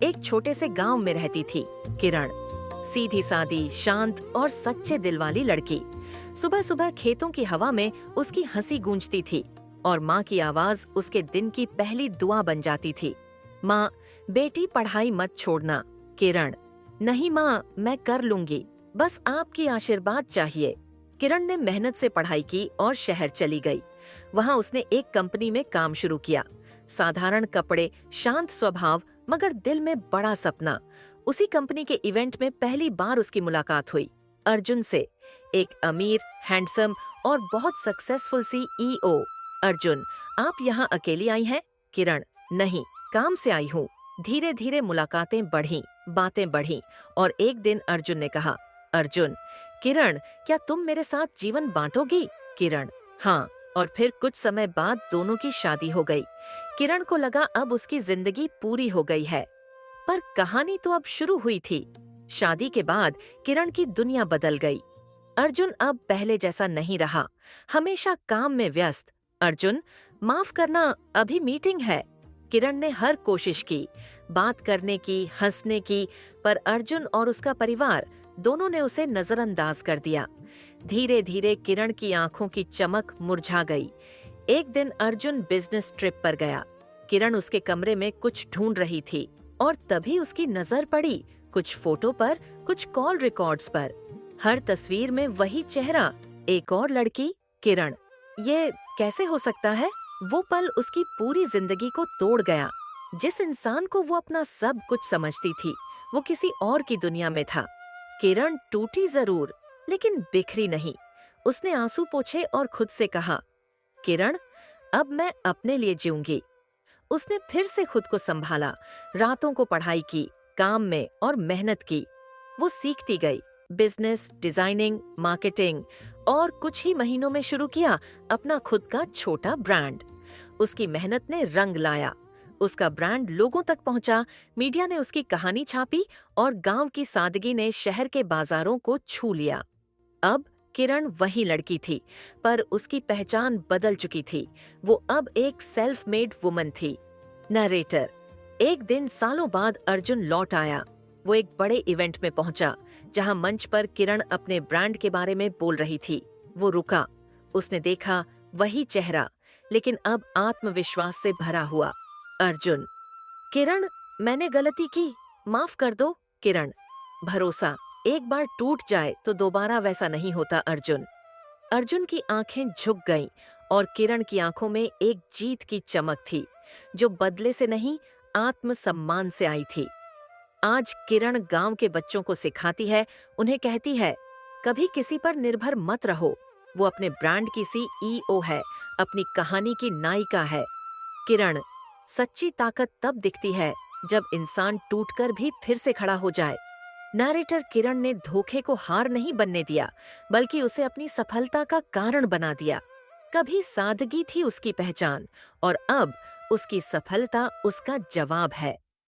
एक छोटे से गांव में रहती थी किरण। सीधी सादी, शांत और सच्चे दिल वाली लड़की। सुबह सुबह खेतों की हवा में उसकी हंसी गूंजती थी और माँ की आवाज उसके दिन की पहली दुआ बन जाती थी। माँ, बेटी पढ़ाई मत छोड़ना। किरण, नहीं माँ, मैं कर लूंगी, बस आपकी आशीर्वाद चाहिए। किरण ने मेहनत से पढ़ाई की और शहर चली गई। वहाँ उसने एक कंपनी में काम शुरू किया। साधारण कपड़े, शांत स्वभाव, मगर दिल में बड़ा सपना। उसी कंपनी के इवेंट में पहली बार उसकी मुलाकात हुई अर्जुन से, एक अमीर, हैंडसम और बहुत सक्सेसफुल सीईओ। अर्जुन, आप यहाँ अकेली आई हैं? किरण, नहीं, काम से आई हूँ। धीरे धीरे मुलाकातें बढ़ीं, बातें बढ़ीं और एक दिन अर्जुन ने कहा, अर्जुन, किरण, क्या तुम मेरे साथ जीवन बांटोगी? किरण, हाँ। और फिर कुछ समय बाद दोनों की शादी हो गई। किरण को लगा अब उसकी जिंदगी पूरी हो गई है। पर कहानी तो अब शुरू हुई थी। शादी के बाद किरण की दुनिया बदल गई। अर्जुन अब पहले जैसा नहीं रहा, हमेशा काम में व्यस्त। अर्जुन, माफ करना, अभी मीटिंग है। किरण ने हर कोशिश की, बात करने की, हंसने की, पर अर्जुन और उसका परिवार दोनों ने उसे नजरअंदाज कर दिया। धीरे धीरे किरण की आंखों की चमक मुरझा गई। एक दिन अर्जुन बिजनेस ट्रिप पर गया। किरण उसके कमरे में कुछ ढूंढ रही थी और तभी उसकी नजर पड़ी कुछ फोटो पर, कुछ कॉल रिकॉर्ड्स पर। हर तस्वीर में वही चेहरा, एक और लड़की, किरण। ये कैसे हो सकता है? वो पल उसकी पूरी जिंदगी को तोड़ गया। जिस इंसान को वो अपना सब कुछ समझती थी, वो किसी और की दुनिया में था। किरण टूटी जरूर, लेकिन बिखरी नहीं। उसने आंसू पोंछे और खुद से कहा, किरण, अब मैं अपने लिए जीऊंगी। उसने फिर से खुद को संभाला, रातों को पढ़ाई की, काम में और मेहनत की। वो सीखती गई, बिजनेस, डिजाइनिंग, मार्केटिंग, और कुछ ही महीनों में शुरू किया अपना खुद का छोटा ब्रांड। उसकी मेहनत ने रंग लाया। उसका ब्रांड लोगों तक पहुंचा, मीडिया ने उसकी कहानी छापी और गांव की सादगी ने शहर के बाजारों को छू लिया। अब किरण वही लड़की थी, पर उसकी पहचान बदल चुकी थी। वो अब एक सेल्फ मेड वुमन थी। नरेटर। एक दिन सालों बाद अर्जुन लौट आया। वो एक बड़े इवेंट में पहुंचा, जहां मंच पर किरण अपने ब्रांड के बारे में बोल रही थी। वो रुका। उसने देखा वही चेहरा, लेकिन अब आत्मविश्वास से भरा हुआ। अर्जुन, किरण, मैंने गलती की, माफ कर दो। किरण, भरोसा एक बार टूट जाए तो दोबारा वैसा नहीं होता। अर्जुन। अर्जुन की आंखें झुक गईं और किरण की आंखों में एक जीत की चमक थी, जो बदले से नहीं, आत्मसम्मान से आई थी। आज किरण गांव के बच्चों को सिखाती है, उन्हें कहती है, कभी किसी पर निर्भर मत रहो। वो अपने ब्रांड की सीईओ है, अपनी कहानी की नायिका है। किरण, सच्ची ताकत तब दिखती है जब इंसान टूटकर भी फिर से खड़ा हो जाए। नैरेटर किरण ने धोखे को हार नहीं बनने दिया, बल्कि उसे अपनी सफलता का कारण बना दिया। कभी सादगी थी उसकी पहचान, और अब उसकी सफलता उसका जवाब है।